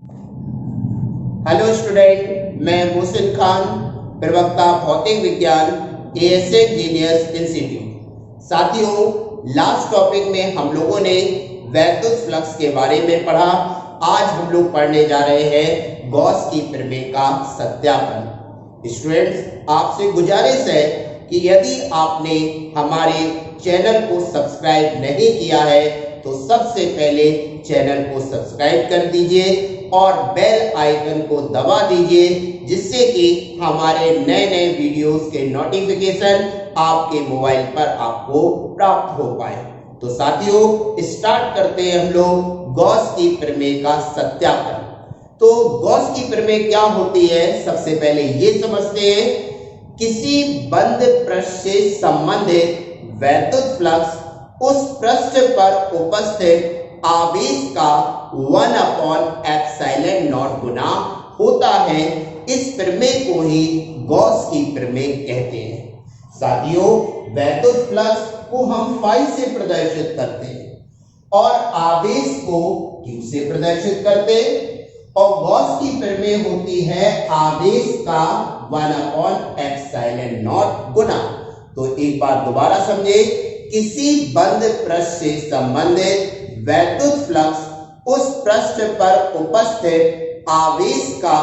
Hello student, मैं मोहसिन खान, प्रवक्ता भौतिक विज्ञान एएसए जीनियस इंस्टीट्यूट। साथियों, लास्ट टॉपिक में हम लोगों ने वैद्युत फ्लक्स के बारे में पढ़ा। आज हम लोग पढ़ने जा रहे हैं गॉस की प्रमेय का सत्यापन। स्टूडेंट्स, आपसे गुजारिश है कि यदि आपने हमारे चैनल को सब्सक्राइब नहीं किया है तो सबसे पहले चैनल को सब्सक्राइब कर दीजिए और बेल आइकन को दबा दीजिए, जिससे कि हमारे नए नए वीडियोस के नोटिफिकेशन आपके मोबाइल पर आपको प्राप्त हो पाए। तो साथियों, स्टार्ट करते हैं हम लोग गॉस की प्रमेय का सत्यापन। तो गॉस की प्रमेय क्या होती है, सबसे पहले ये समझते हैं। किसी बंद पृष्ठ से संबंधित वैद्युत फ्लक्स उस पृष्ठ पर उपस्थित आवेश का 1/ε0 गुना होता है। इस प्रमेय को ही गॉस की प्रमेय कहते हैं। साथियों, वैद्युत फ्लक्स को हम फाई से प्रदर्शित करते हैं और आवेश को क्यू से प्रदर्शित करते हैं, और गॉस की प्रमेय होती है आवेश का 1/ε0 गुना। तो एक बार दोबारा समझे, किसी बंद पृष्ठ से संबंधित वैद्युत फ्लक्स उस पृष्ठ पर उपस्थित आवेश का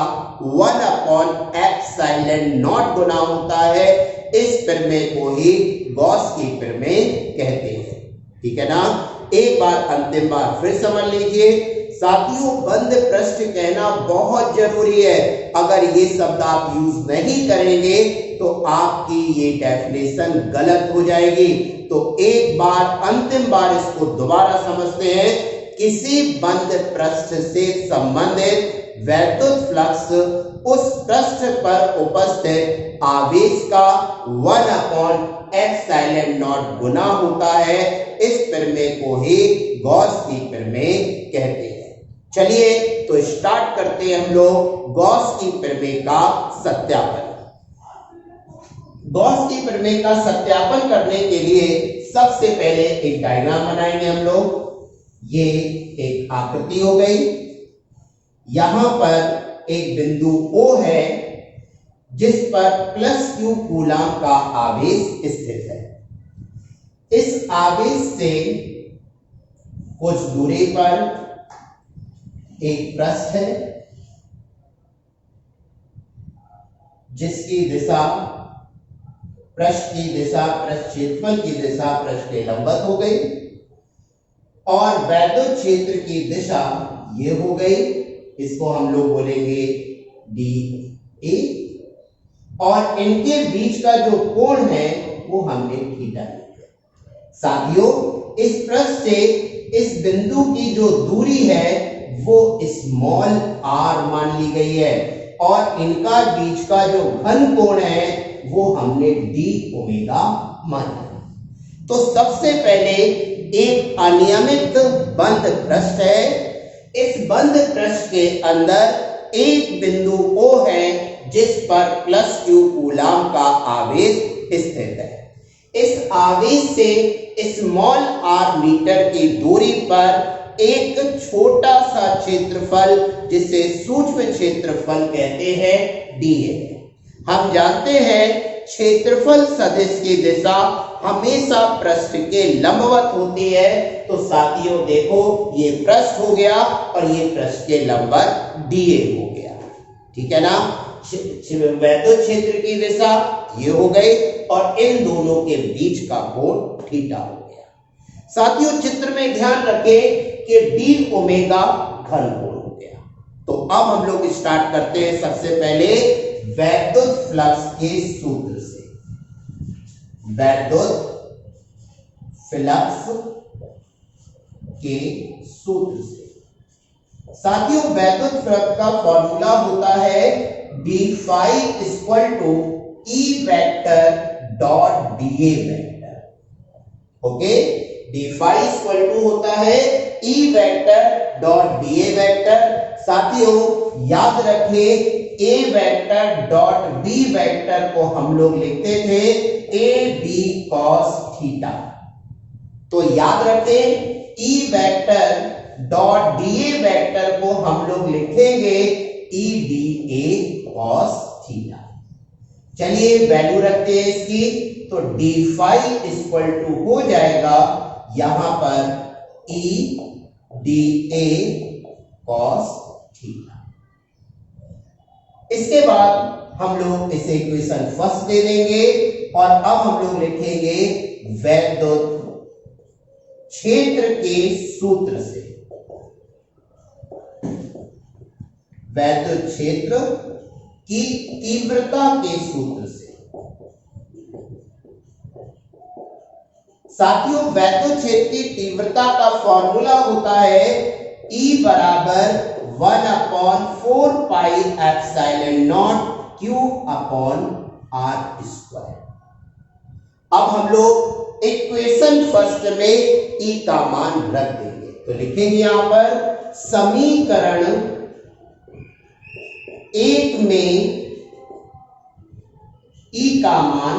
1/ε0 गुना होता है। इस प्रमेय को ही गॉस की प्रमेय कहते हैं। ठीक है ना? एक बार अंतिम बार फिर समझ लीजिए। साथियों, बंद पृष्ठ कहना बहुत जरूरी है। अगर ये शब्द आप यूज नहीं करेंगे तो आपकी ये डेफिनेशन गलत हो जाएगी। तो एक बार अंतिम बार इसको दोबारा समझते हैं। किसी बंद पृष्ठ से संबंधित वैद्युत फ्लक्स उस पृष्ठ पर उपस्थित आवेश का 1/ε0 गुना होता है। इस प्रमेय को ही गॉस की प्रमेय कहते हैं। चलिए तो स्टार्ट करते हैं हम लोग गॉस की प्रमेय का सत्यापन। गॉस की प्रमेय का सत्यापन करने के लिए सबसे पहले एक डायग्राम बनाएंगे हम लोग। ये एक आकृति हो गई। यहां पर एक बिंदु O है जिस पर +Q कूलम का आवेश स्थित है। इस आवेश से कुछ दूरी पर एक पृष्ठ है जिसकी दिशा पृष्ठ की दिशा पृष्ठ क्षेत्रफल की दिशा पृष्ठ के लंबवत हो गई, और वैद्युत क्षेत्र की दिशा ये हो गई। इसको हम लोग बोलेंगे DA, और इनके बीच का जो कोण है वो हमने थीटा लिया। साथियों, इस पृष्ठ से इस बिंदु की जो दूरी है वो स्मॉल r मान ली गई है, और इनका बीच का जो घन कोण है वो हमने d ओमेगा माना। तो सबसे पहले एक अनियमित बंद पृष्ठ है। इस बंद पृष्ठ के अंदर एक बिंदु O है जिस पर +Q कूलम का आवेश स्थित है। इस आवेश से स्मॉल r मीटर की दूरी पर एक छोटा सा क्षेत्रफल, जिसे सूक्ष्म क्षेत्रफल कहते हैं, d है। हम जानते हैं क्षेत्रफल सदिश की दिशा हमेशा पृष्ठ के लंबवत होती है। तो साथियों देखो, ये पृष्ठ हो गया और ये पृष्ठ के लंबवत DA हो गया। ठीक है ना? वैद्युत क्षेत्र की दिशा ये हो गई और इन दोनों के बीच का कोण थीटा हो गया। साथियों, चित्र में ध्यान रखें कि d ओमेगा घन कोण हो गया। तो अब हम लोग स्टार्ट करते हैं सबसे पहले वैद्युत फ्लक्स के सूत्र से। वैद्युत फ्लक्स के सूत्र से साथियों, वैद्युत फ्लक्स का फॉर्मूला होता है d phi = E vector dot dA vector. Okay, d phi = होता है E vector dot dA vector. साथियों, याद रखिए A vector dot B vector को हम लोग लिखते थे AB cos थीटा। तो याद रखें E vector dot DA vector को हम लोग लिखेंगे E D A cos theta. चलिए वैल्यू रखते हैं इसकी, तो डी फाई इक्वल टू हो जाएगा यहां पर E D A cos theta. इसके बाद हम लोग इसे इक्वेशन फर्स्ट दे देंगे और अब हम लोग लिखेंगे वैद्युत क्षेत्र के सूत्र से, वैद्युत क्षेत्र की तीव्रता के सूत्र से। साथियों वैद्युत क्षेत्र की तीव्रता का फॉर्मूला होता है E बराबर 1/4 पाई epsilon not Q upon R square. अब हम लोग इक्वेशन फर्स्ट में E का मान रख देंगे, तो लिखेंगे यहां पर समीकरण 1 में E का मान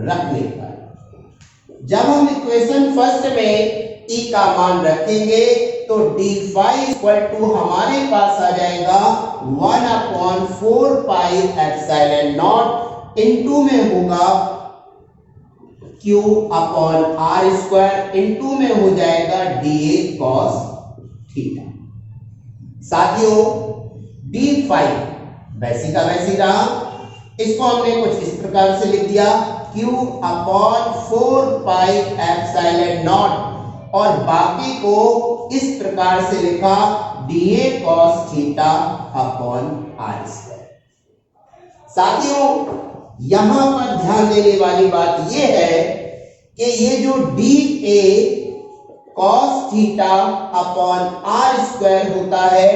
रखने पर, जब हम इक्वेशन फर्स्ट में E का मान रखेंगे तो डी फाई इक्वल टू हमारे पास आ जाएगा 1/4 पाई एप्सिलॉन नॉट, इनटू में होगा Q upon R square, into में हो जाएगा डी ए कॉस थीटा। साथियों डी फाई वैसी का वैसी रहा, इसको हमने कुछ इस प्रकार से लिख दिया Q upon 4 pi epsilon naught, और बाकी को इस प्रकार से लिखा d A cos theta upon r square. साथियों यहां पर ध्यान देने वाली बात यह है कि ये जो d A cos theta upon r square होता है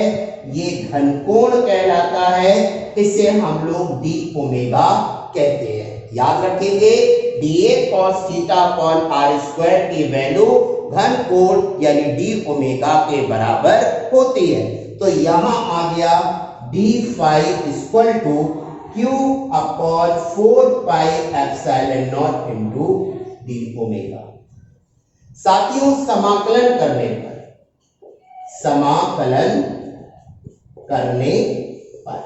ये घनकोण कहलाता है, इसे हम लोग डी ओमेगा कहते हैं। याद रखेंगे d A cos theta upon r square की वैल्यू घनकोण यानी डी ओमेगा के बराबर होती है। तो यहां आ गया d phi equal to Q upon 4 pi epsilon naught into d omega. साथियों समाकलन करने पर, समाकलन करने पर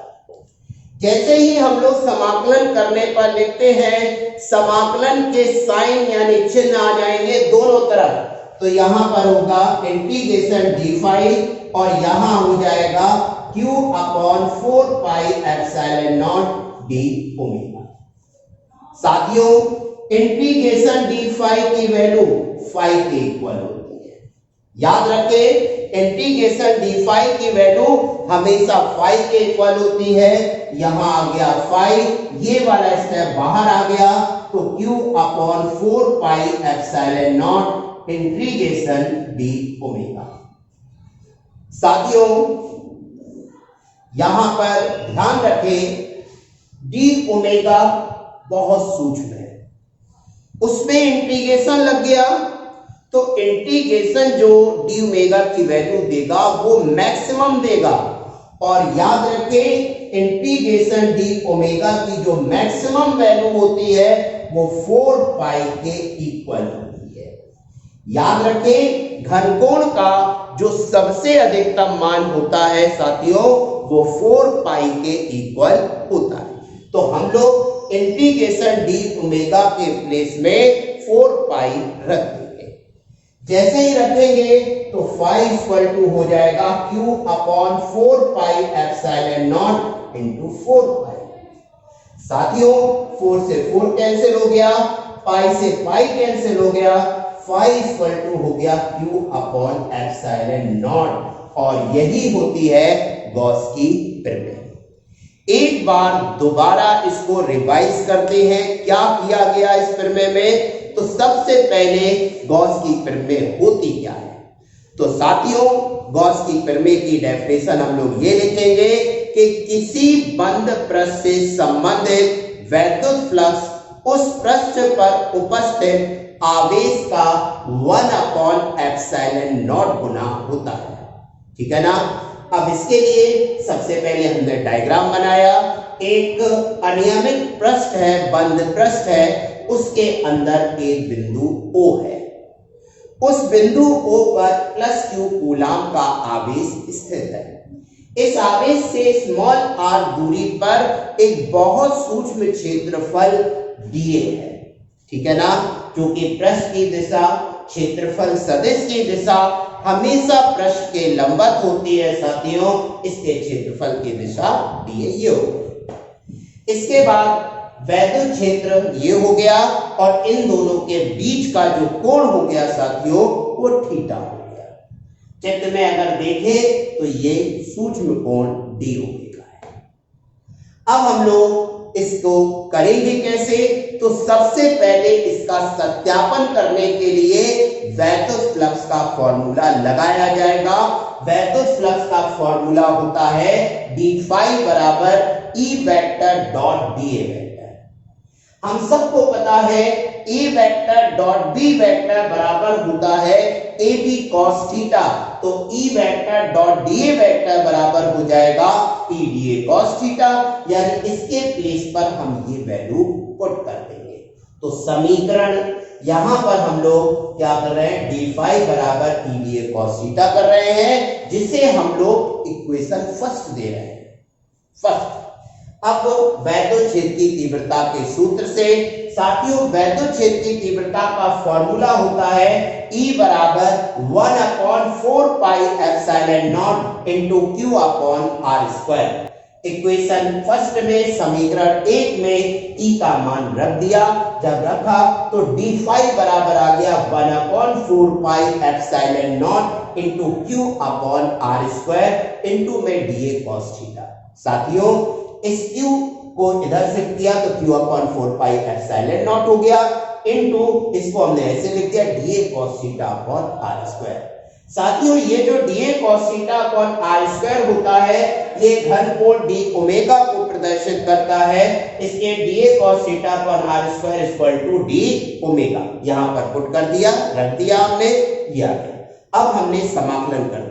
जैसे ही हम लोग समाकलन करने पर लिखते हैं, समाकलन के साइन यानी चिन्ह आ जाएंगे दोनों तरफ, तो यहां पर होगा इंटीग्रेशन डी फाई और यहां हो जाएगा Q upon 4 pi epsilon not D omega. साथियों इंटीग्रेशन डी फाई की वैल्यू फाई के इक्वल होती है। याद रखें इंटीग्रेशन डी फाई की वैल्यू हमेशा फाई के इक्वल होती है। यहां आ गया फाई, ये वाला स्टेप बाहर आ गया, तो Q upon 4 pi epsilon not integration D omega. साथियों यहां पर ध्यान रखें डी ओमेगा बहुत सूक्ष्म है, उसमें इंटीग्रेशन लग गया तो इंटीग्रेशन जो डी ओमेगा की वैल्यू देगा वो मैक्सिमम देगा। और याद रखें इंटीग्रेशन डी ओमेगा की जो मैक्सिमम वैल्यू होती है वो 4 पाई के इक्वल होती है। याद रखें घनकोण का जो सबसे अधिकतम मान होता है साथियों वो 4 पाई के इक्वल होता है। तो हम लोग इंटीग्रेशन डी ओमेगा के प्लेस में 4 पाई रख देंगे। जैसे ही रखेंगे तो फाई इक्वल टू हो जाएगा Q upon 4 pi epsilon not into 4 पाई। साथियों 4 से 4 कैंसिल हो गया, पाई से पाई कैंसिल हो गया, फाई इक्वल टू हो गया Q अपॉन एप्सिलॉन नॉट, और यही होती है गॉस की प्रमेय। एक बार दोबारा इसको रिवाइज करते हैं क्या किया गया इस प्रमेय में। तो सबसे पहले गॉस की प्रमेय होती क्या है, तो साथियों गॉस की प्रमेय की डेफिनेशन हम लोग ये लिखेंगे कि किसी बंद पृष्ठ से संबंधित वैद्युत फ्लक्स उस पृष्ठ पर उपस्थित आवेश का 1 अपॉन एप्सिलॉन नॉट गुना होता है। ठीक है ना। अब इसके लिए सबसे पहले हमने डायग्राम बनाया। एक अनियमित पृष्ठ है, बंद पृष्ठ है, उसके अंदर एक बिंदु O है उस बिंदु O पर प्लस Q कूलाम का आवेश स्थित है। इस आवेश से स्मॉल r दूरी पर एक बहुत सूक्ष्म क्षेत्रफल दिए है, ठीक है ना, क्योंकि पृष्ठ की दिशा क्षेत्रफल सदिश की दिशा हमेशा पृष्ठ के लंबवत होती है साथियों, इसके क्षेत्रफल की दिशा दिए ये हो। इसके बाद वैद्युत क्षेत्र ये हो गया और इन दोनों के बीच का जो कोण हो गया साथियों वो थीटा हो गया। चित्र में अगर देखें तो ये सूक्ष्म कोण डी हो गया है। अब हम लोग इसको करेंगे कैसे, तो सबसे पहले इसका सत्यापन करने के लिए वैद्युत फ्लक्स का फॉर्मूला लगाया जाएगा। वैद्युत फ्लक्स का फॉर्मूला होता है डी फाई बराबर E vector dot D A vector. हम सबको पता है ए वेक्टर डॉट बी वेक्टर बराबर होता है ए बी कॉस थीटा, तो E vector dot D A vector बराबर हो जाएगा E D A cos theta, यानी इसके प्लेस पर हम ये वैल्यू पुट कर देंगे। तो समीकरण यहां पर हम लोग क्या कर रहे हैं, डी फाई बराबर E D A cos theta कर रहे हैं, जिसे हम लोग इक्वेशन फर्स्ट दे रहे हैं, फर्स्ट। अब वैद्युत क्षेत्र की तीव्रता के सूत्र से साथियों वैद्युत क्षेत्र की तीव्रता का फॉर्मूला होता है E बराबर 1/4 पाई epsilon naught into Q upon r square. Equation first में समीकरण 1 में E का मान रख दिया, जब रखा तो d फाई बराबर आ गया 1/4 पाई epsilon naught into Q upon r square into में dA cos थीटा। साथियों इस Q को इधर शिफ्ट किया तो Q upon 4 pi epsilon not हो गया इनटू इसको हमने ऐसे लिख दिया dA cos theta upon r square. साथियों ये जो dA cos theta upon r square होता है ये घनकोण d ओमेगा को प्रदर्शित करता है, इसके dA cos theta upon r square equal to d omega यहां पर पुट कर दिया, रख दिया हमने, ये आ गया। अब हमने समाकलन कर दिया,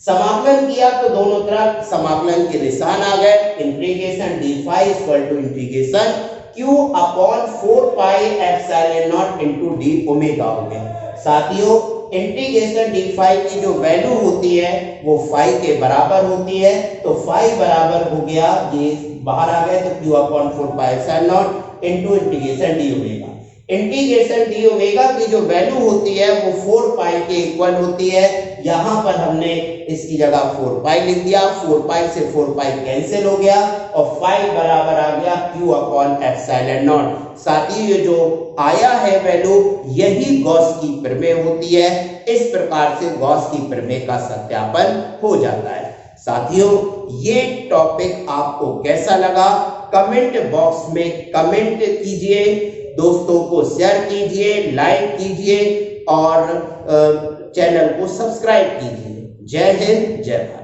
समाकलन किया तो दोनों तरफ समाकलन के निशान आ गए, integration d phi equal to integration q upon 4 pi epsilon naught into d omega हो गया। साथियों इंटीग्रेशन डी फाई की जो वैल्यू होती है वो फाई के बराबर होती है, तो फाई बराबर हो गया, ये बाहर आ गए तो q upon 4 pi epsilon naught into integration D omega. Integration D omega की जो वैल्यू होती है वो 4 पाई के इक्वल होती है, यहां पर हमने इसकी जगह 4 पाई लिख दिया, 4 पाई से 4 पाई कैंसिल हो गया और फाई बराबर आ गया q अपॉन एप्सिलॉन नॉट। साथ ही ये जो आया है वैल्यू यही गॉस की प्रमेय होती है, इस प्रकार से गॉस की प्रमेय का सत्यापन हो जाता है। साथियों ये टॉपिक आपको कैसा लगा कमेंट बॉक्स में कमेंट कीजिए, दोस्तों को शेयर कीजिए, लाइक कीजिए और चैनल को सब्सक्राइब कीजिए। जय हिंद, जय भारत।